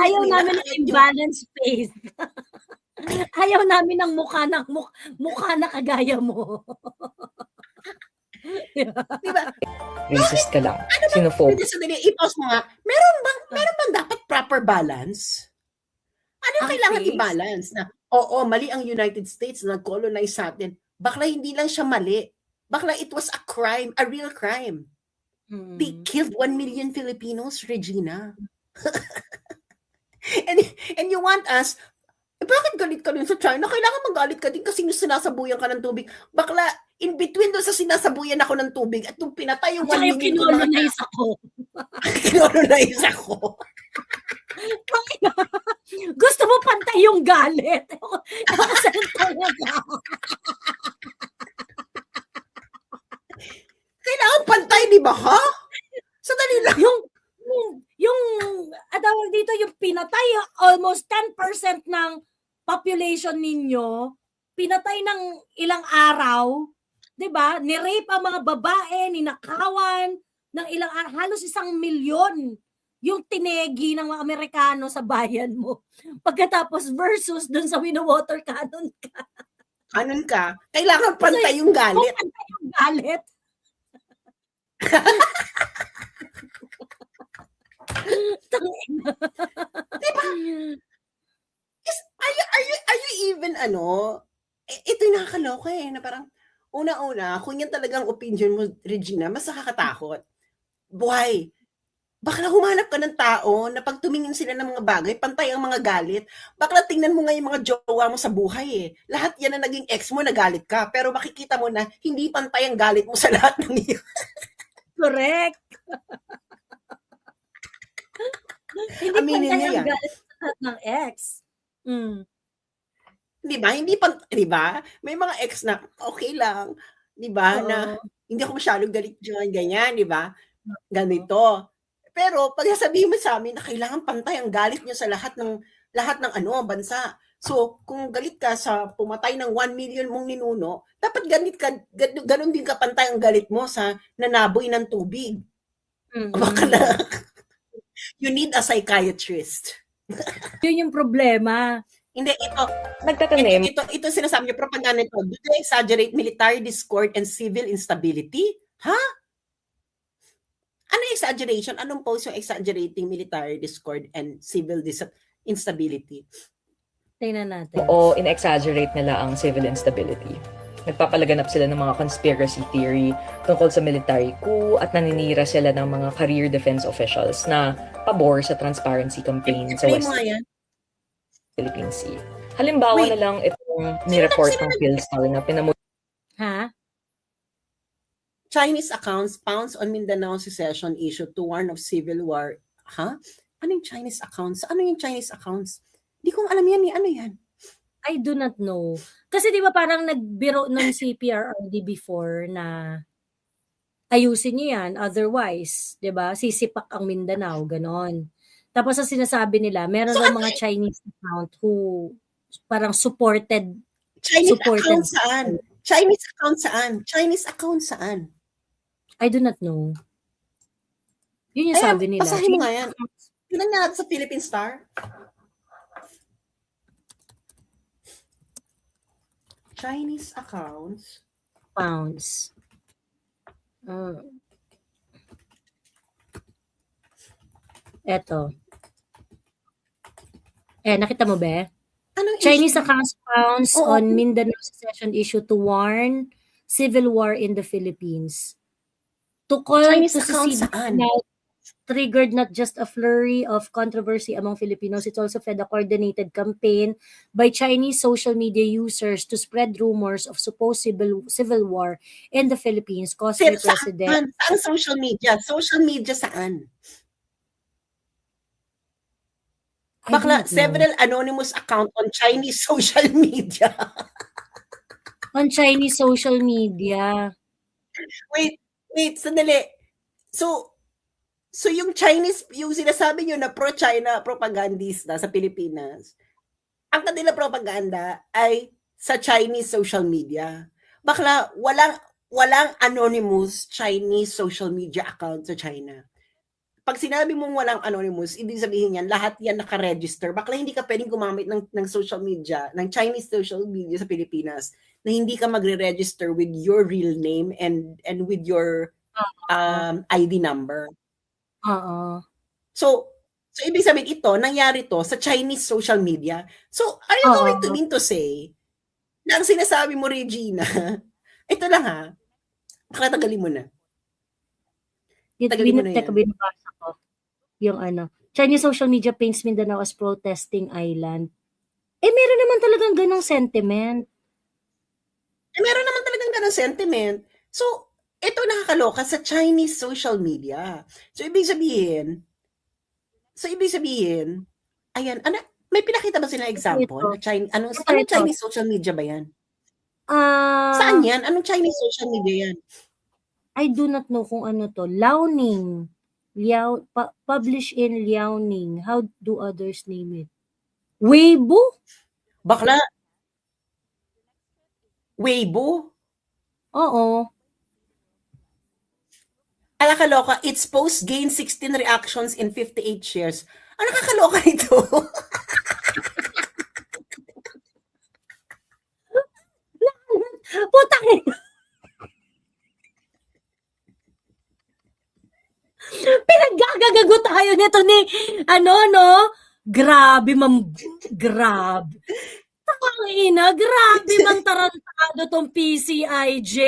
Ayaw namin ng imbalance face. Ayaw namin ng mukha na kagaya mo. Diba? Racist ka lang. Xenophobe. I-pause mo nga. Meron bang dapat proper balance? Ano kailangan i-balance? Na, oo, mali ang United States na nag-colonize sa atin. Bakla hindi lang siya mali. Bakla it was a crime, a real crime. They killed 1 million Filipinos, Regina. and you want us, bakit galit ka din sa China? Kailangan magalit ka din kasi sinasabuyan ka ng tubig. Bakla, in between doon sa sinasabuyan ako ng tubig at nung pinatay yung 1 million. Kinolonize ako. Kinolonize ako. Gusto mo pantay yung galit. Kailangan pantay, di ba, ha? Sandali lang. Yung tawag dito, yung pinatay almost 10% ng population ninyo, pinatay ng ilang araw, di ba? Ni-rape ang mga babae, ninakawan ng ilang araw, halos 1 milyon yung tinegi ng mga Amerikano sa bayan mo. Pagkatapos versus dun sa wino-water cannon ka. Canon ka? Kailangan pantay yung galit. Pantay yung galit. Diba? Are you even ito yung nakakaloka na parang una-una, kung yan talagang opinion mo, Regina, mas nakakatakot. Buhay. Bakla humanap ka ng tao na pag tumingin sila ng mga bagay, pantay ang mga galit. Bakla tingnan mo nga yung mga jowa mo sa buhay Lahat yan na naging ex mo, nagalit ka. Pero makikita mo na hindi pantay ang galit mo sa lahat ng iyo. Correct. Hindi aminin pantay niya ang yan. galit sa lahat ng ex. Di ba? May mga ex na okay lang, di ba? Na hindi ako masyadong galit dyan, ganyan, di ba? Ganito. Pero pag sabihin mo sa amin na kailangan pantay ang galit niyo sa lahat ng bansa. So, kung galit ka sa pumatay ng 1 million mong ninuno, dapat ganun din ka pantay ang galit mo sa nanaboy ng tubig. Bakla. You need a psychiatrist. Yun yung problema. Hindi, ito. Nagtatanim. Ito sinasabi niyo, propaganda ito. Do they exaggerate military discord and civil instability? Ha? Ano yung exaggeration? Anong pose yung exaggerating military discord and civil instability? Tingnan natin. O in-exaggerate nila ang civil instability. Nagpapalaganap sila ng mga conspiracy theory tungkol sa military coup at naninira sila ng mga career defense officials na pabor sa transparency campaign sa West Philippine Sea. Halimbawa na lang itong ni-report ng PhilStar na Ha? Chinese accounts pounds on Mindanao secession issue to warn of civil war. Ha? Ano yung Chinese accounts? Ano yung Chinese accounts? Di ko alam yan. Ano yan? I do not know. Kasi di ba parang nagbiro ng CPRRD before na ayusin niyo yan. Otherwise, di ba, sisipak ang Mindanao, ganon. Tapos ang sinasabi nila, meron ng mga Chinese account who parang supported. Chinese account saan? Chinese account saan? I do not know. Yun yung sabi nila. Basahin mo nga yan. Tingnan natin sa Philippine Star. Chinese accounts. Pounds. Eto. Nakita mo ba? Anong Chinese issue? accounts found Oo. on Mindanao secession issue to warn civil war in the Philippines. To call Chinese to account secede saan? now triggered not just a flurry of controversy among Filipinos, it also fed a coordinated campaign by Chinese social media users to spread rumors of supposed civil war in the Philippines caused by President. Saan? Saan social media? Social media saan? Bakla, several anonymous account on Chinese social media. On Chinese social media. Wait, sandali. So yung Chinese, yung sinasabi nyo na pro-China propagandista sa Pilipinas, ang kanila propaganda ay sa Chinese social media. Bakla, walang anonymous Chinese social media account sa China. Pag sinabi mong walang anonymous, ibig sabihin yan, lahat yan naka-register. Bakla hindi ka pwedeng gumamit ng social media, ng Chinese social media sa Pilipinas, na hindi ka magre-register with your real name and with your ID number. Oo. So ibig sabihin ito, nangyari to sa Chinese social media. So, are you going to mean to say na ang sinasabi mo, Regina, ito lang ha, nakatagalin mo na. Teka, binabasa ko. Yung Chinese social media paints Mindanao as protesting island. Meron naman talagang ganong sentiment. So, ito nakakaloka sa Chinese social media. So, ibig sabihin, ayan, may pinakita ba sila example? Anong Chinese social media ba yan? Saan yan? Anong Chinese social media yan? I do not know kung ano to. Liaoning. Publish in Liaoning. How do others name it? Weibo? Bakla? Weibo? Oo. Nakakaloka, its post gained 16 reactions in 58 shares. Nakakaloka ito. Putang ina. Pinaggagago tayo nito ni grabe grabe mang tarantado tong PCIJ.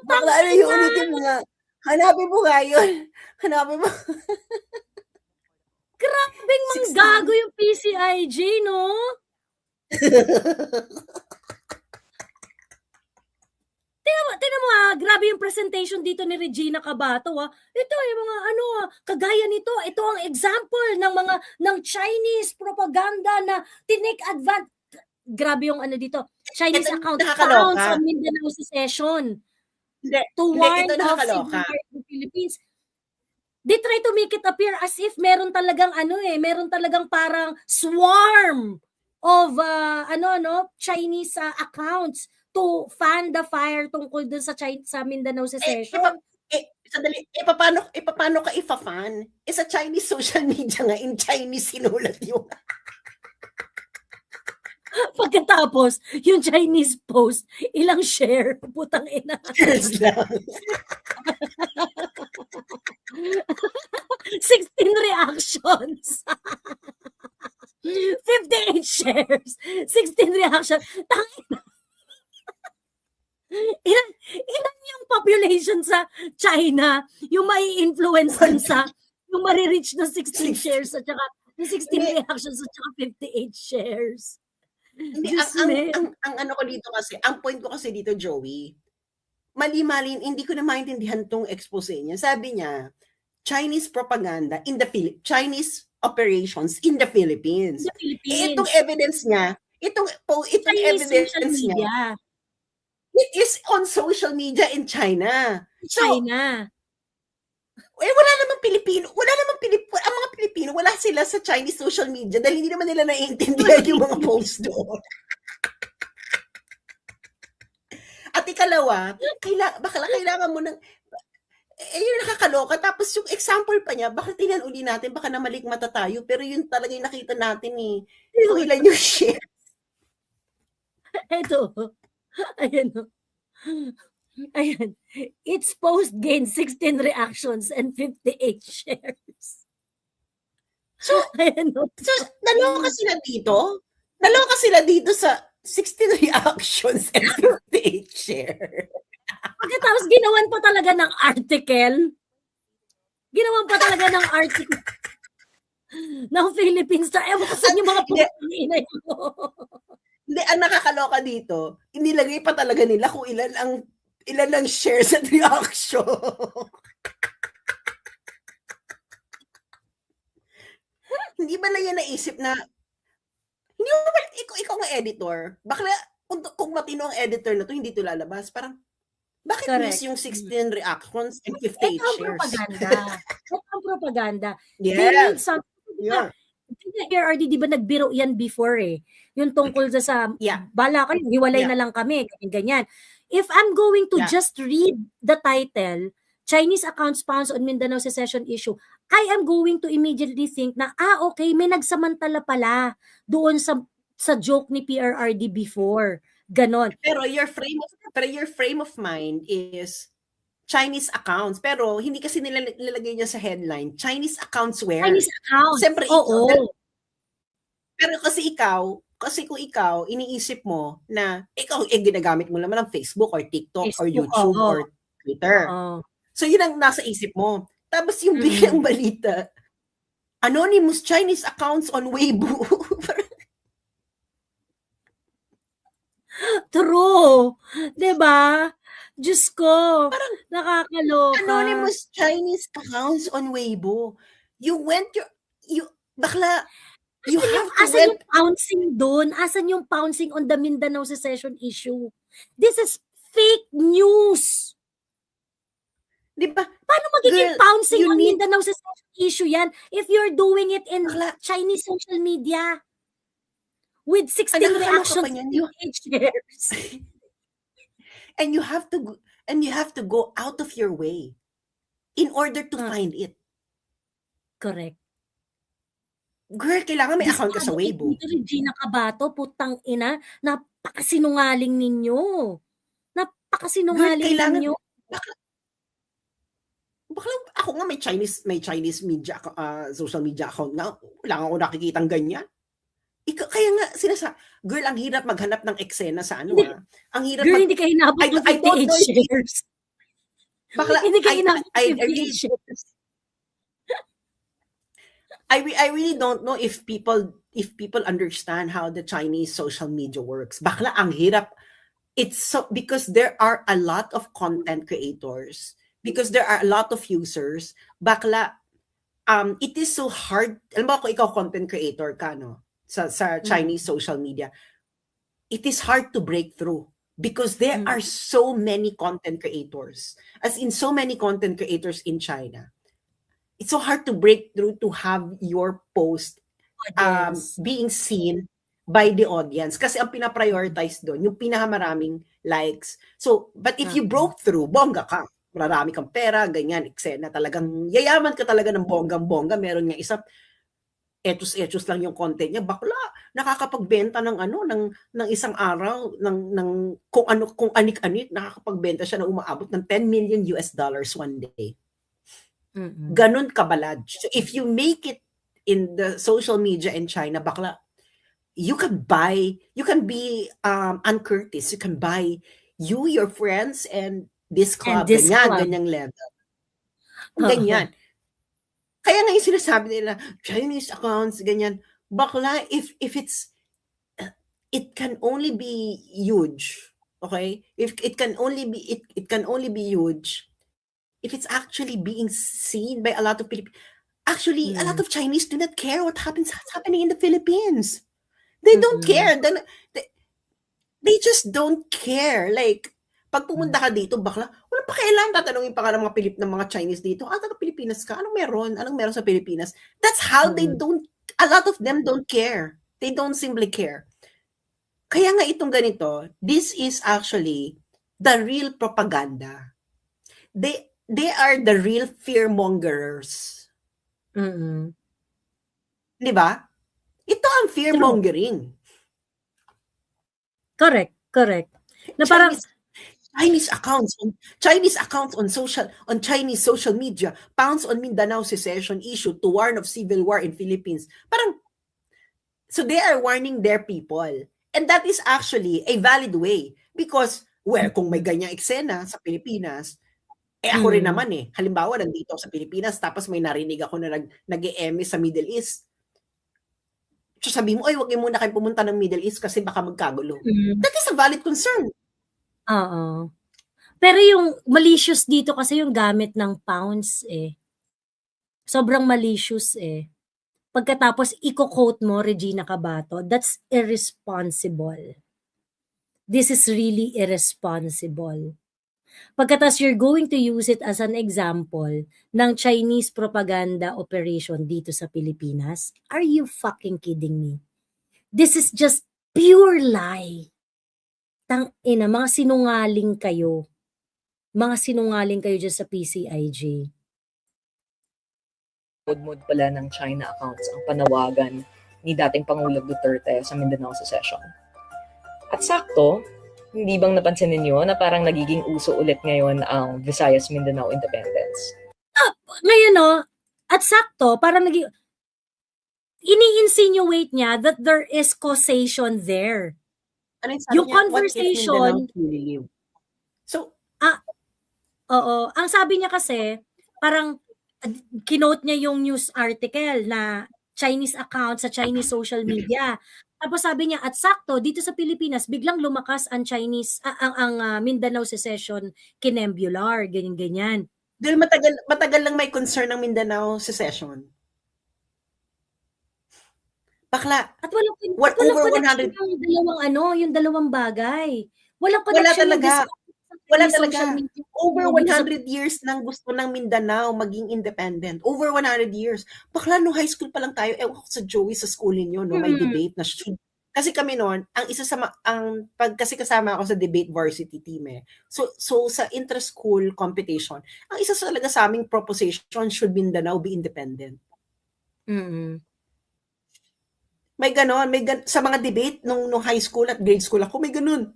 Bakla, yung ulitin mo nga. Hanapin mo nga yun. Hanapin mo. Grabeng manggago yung PCIJ, no? Tingnan mo grabe yung presentation dito ni Regina Cabato. Ito yung mga kagaya nito. Ito ang example ng Chinese propaganda na tinake advantage. Grabe yung dito. Chinese account found sa Mindanao secession. To warn of civil war in the Philippines. They try to make it appear as if meron talagang meron talagang parang swarm of Chinese accounts to fan the fire tungkol dun sa Mindanao secession. Sandali, paano ka ifa-fan? Sa Chinese social media nga, in Chinese sinulat yung Pagkatapos, yung Chinese post, ilang share? Putang ina. shares lang. 16 reactions. 58 shares. 16 reactions. Tangina. Ilan yung population sa China yung may influence dun sa yung marireach ng 16 shares at saka yung 16 reactions at saka 58 shares. Hindi, ang ko dito kasi, ang point ko kasi dito, Joey, mali-mali, hindi ko na maintindihan tong expose niya. Sabi niya, Chinese propaganda in the Chinese operations in the Philippines. Itong evidence niya, itong evidence niya, it is on social media in China. China. Wala namang Pilipino. Ang mga Pilipino, wala sila sa Chinese social media dahil hindi naman nila naiintindihan yung mga posts doon. At ikalawa, kailangan mo ng yun nakakaloka. Tapos yung example pa niya, baka tinan uli natin, baka namalikmata tayo, pero yun talaga yung nakita natin kung ilan yung share. Ito. Ayan o. Ayan. Its post gained 16 reactions and 58 shares. So, Ayan, no? so naloka sila dito? Naloka sila dito sa 16 reactions and 58 share. Pagkatapos ginawan pa talaga ng article. Ginawan pa talaga ng article ng Philippines Star. Ewan ko saan yung mga putang-ina mo. Hindi, ang nakakaloka dito, inilagay pa talaga nila kung ilan ang shares at reaction. Hindi ba na yan naisip na, hindi mo ba, ikaw nga editor, bakla, kung matino ang editor na to, hindi to lalabas. Parang, bakit miss yung 16 reactions and 58 Ito ang shares? propaganda. Ito ang propaganda. Yeah. They need something. Yeah. PRRD, di ba nagbiro yan before eh? Yung tungkol sa Yeah. bala kayo, hiwalay Yeah. na lang kami, ganyan. If I'm going to Yeah. just read the title, Chinese accounts found on Mindanao secession issue, I am going to immediately think na, okay, may nagsamantala pala doon sa joke ni PRRD before. Ganon. Pero your frame of mind is Chinese accounts. Pero hindi kasi nilalagay niya sa headline, Chinese accounts where? Chinese accounts. Siyempre, Oo. Pero kasi kung ikaw, iniisip mo na ikaw, ginagamit mo naman ang Facebook or TikTok or YouTube or Twitter. So, yun ang nasa isip mo. Tapos yung biglang balita, anonymous Chinese accounts on Weibo. True. Diba? Diyos ko. Parang nakakaloka. Anonymous Chinese accounts on Weibo. You bakla, you have to asan yung pouncing doon? Asan yung pouncing on the Mindanao secession issue? This is fake news. Diba? Paano magiging pouncing on Mindanao secession issue yan if you're doing it in Chinese social media? With 16 reactions and 8 shares. And you have to go out of your way in order to find it. Correct. Girl, kailangan may account ka sa Weibo. Regina Cabato, putang ina, napakasinungaling ninyo. Napakasinungaling ninyo. Bakla, ako nga may Chinese media social media account nga. Wala ako nakikitang ganyan. Kaya nga, girl, ang hirap maghanap ng eksena sa ano. Ang hirap girl, hindi ka hinabot ng 58 shares. Bakla, hindi ka hinabot ng 58 shares. I really don't know if people understand how the Chinese social media works. Bakla, ang hirap. It's so, because there are a lot of content creators, because there are a lot of users. Bakla, it is so hard. Alam mo, kung ikaw content creator ka, no? Sa Chinese social media, it is hard to break through because there are so many content creators. As in, so many content creators in China. It's so hard to break through to have your post being seen by the audience. Kasi ang pinaprioritize doon, yung pinakamaraming likes. So, but if you broke through, bongga ka. Marami kang pera, ganyan, eksena. Talagang yayaman ka talaga ng bonggang-bongga. Meron nga isa, etos lang yung content niya, bakla nakakapagbenta ng ng isang araw ng kung anik-anik, nakakapagbenta siya ng umaabot ng $10 million one day. Ganun kabalad. So if you make it in the social media in China, bakla, you can be uncourteous, you can buy your friends and this club, ganyang level. Ganyan. Kaya nga yung sinasabi nila, Chinese accounts, ganyan. Bakla, if it can only be huge, okay? If it can only be huge if it's actually being seen by a lot of people. Actually, a lot of Chinese do not care what's happening in the Philippines. They don't care. They just don't care. Like, pag pumunta ka dito, bakla, wala pa kailangan tatanungin pa ka ng mga Chinese dito. Taga Pilipinas ka? Anong meron sa Pilipinas? That's how they don't, a lot of them don't care. They don't simply care. Kaya nga itong ganito, this is actually the real propaganda. They are the real fear-mongers. Di ba? Ito ang fear-mongering. Correct. Na parang, Chinese accounts on Chinese social media pounds on Mindanao secession issue to warn of civil war in Philippines. Parang, so they are warning their people. And that is actually a valid way because, well, kung may ganyang eksena sa Pilipinas, ako rin naman eh. Halimbawa, nandito ako sa Pilipinas tapos may narinig ako na nag-e-eme sa Middle East. So sabi mo, ay, wag muna kayo pumunta ng Middle East kasi baka magkagulo. That is a valid concern. Oo. Pero yung malicious dito kasi yung gamit ng pounds eh. Sobrang malicious eh. Pagkatapos i-quote mo Regina Cabato, that's irresponsible. This is really irresponsible. Pagkatapos you're going to use it as an example ng Chinese propaganda operation dito sa Pilipinas. Are you fucking kidding me? This is just pure lie. Tangina, mga sinungaling kayo. Mga sinungaling kayo dyan sa PCIJ. Mood pala ng China accounts ang panawagan ni dating Pangulo Duterte sa Mindanao secession. At sakto, hindi bang napansin ninyo na parang nagiging uso ulit ngayon ang Visayas Mindanao independence? Ngayon no, at sakto, parang ini-insinuate niya that there is causation there. Yung conversation, so, oo, ang sabi niya kasi, parang kinote niya yung news article na Chinese account sa Chinese social media. Tapos sabi niya, at sakto, dito sa Pilipinas, biglang lumakas ang Chinese, ang Mindanao secession kinembular, ganyan-ganyan. Dahil matagal lang may concern ng Mindanao secession. Bakla. At walang connection yung dalawang bagay. Walang connection. Wala talaga. Over 100 years nang gusto ng Mindanao maging independent. Over 100 years. Bakla, no high school pa lang tayo, ewan ko sa Joey sa school ninyo, no, may debate na should. Kasi kami noon, kasi kasama ako sa debate varsity team eh. So sa intra-school competition, ang isa talaga sa aming proposition, should Mindanao be independent? May ganon, sa mga debate nung high school at grade school ako, may ganon.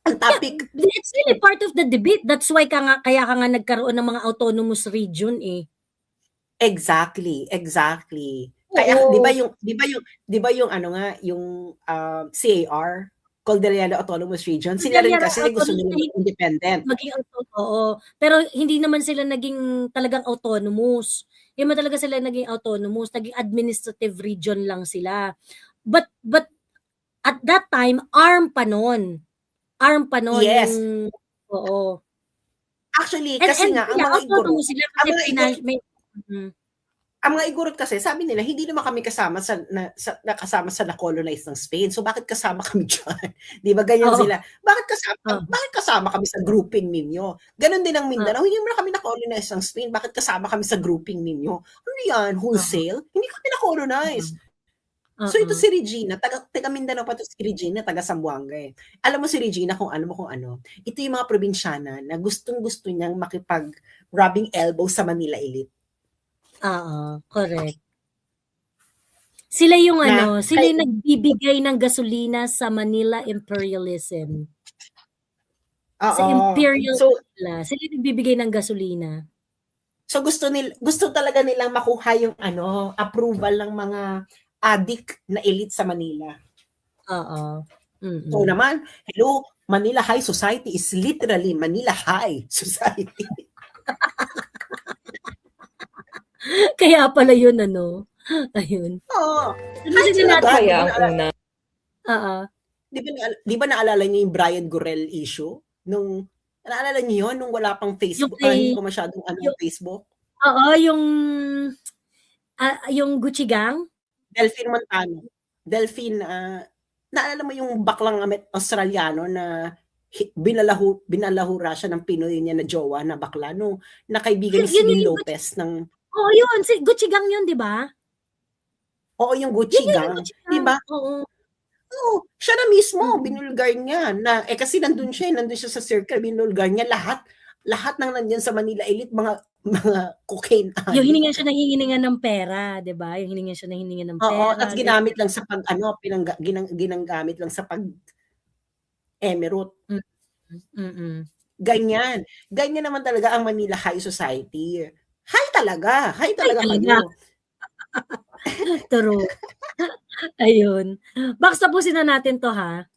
Ang topic. Yeah, it's really part of the debate. That's why kaya ka nga nagkaroon ng mga autonomous region eh. Exactly. Kaya di ba yung ano nga, yung CAR, Calderiano Autonomous Region, sila rin kasi gusto nila maging independent. Pero hindi naman sila naging talagang autonomous. Hindi talaga sila naging autonomous, naging administrative region lang sila. But at that time, ARM pa noon. Yes. Oo. Actually, kasi nga, ang mga igurot, ang mga igurot kasi, sabi nila, hindi naman kami kasama nakasama sa na-colonize ng Spain. So, bakit kasama kami dyan? Di ba, ganyan sila. Bakit kasama kami sa grouping ninyo? Ganon din ang Mindanao. Hindi naman kami na-colonize ng Spain. Bakit kasama kami sa grouping ninyo? Ano yan? Wholesale? Hindi kami na-colonize. So ito si Regina, taga Mindanao pa to si Regina, taga Zamboanga eh. Alam mo si Regina kung ano. Ito yung mga probinsyana na gustong-gusto niyang makipag-rubbing elbow sa Manila elite. Correct. Sila yung sila yung nagbibigay ng gasolina sa Manila imperialism. Sa imperialism sila yung nagbibigay ng gasolina. So gusto talaga nilang makuha yung approval ng mga adik na elite sa Manila. So naman, hello, Manila High Society is literally Manila High Society. Kaya pala yun, ayun. Kasi kaya ang una. Di ba naalala niyo yung Brian Gorel issue? Naalala niyo yun? Nung wala pang Facebook, hindi ko masyadong Facebook? Yung Gucci Gang? Delphine Montano. Naalala mo yung baklang Australiano na binalahura siya ng Pinoy niya na jowa na bakla, na kaibigan ni Celine Lopez ng... yun. Gucci Gang yun, di ba? Oo, yung Gucci Gang. Di ba? Oo, siya na mismo, binulgar niya. Kasi nandun siya sa circle, binulgar niya lahat ng nandiyan sa Manila elite, mga cocaine. Yung hiningan siya ng pera, 'di ba? Yung hiningan siya ng pera. Oo, at ginamit lang sa ginagamit lang sa pag emerald. Ganyan. Ganyan naman talaga ang Manila High Society. High talaga talaga. kayo. True. Ayun. Box, tapusin na natin 'to, ha?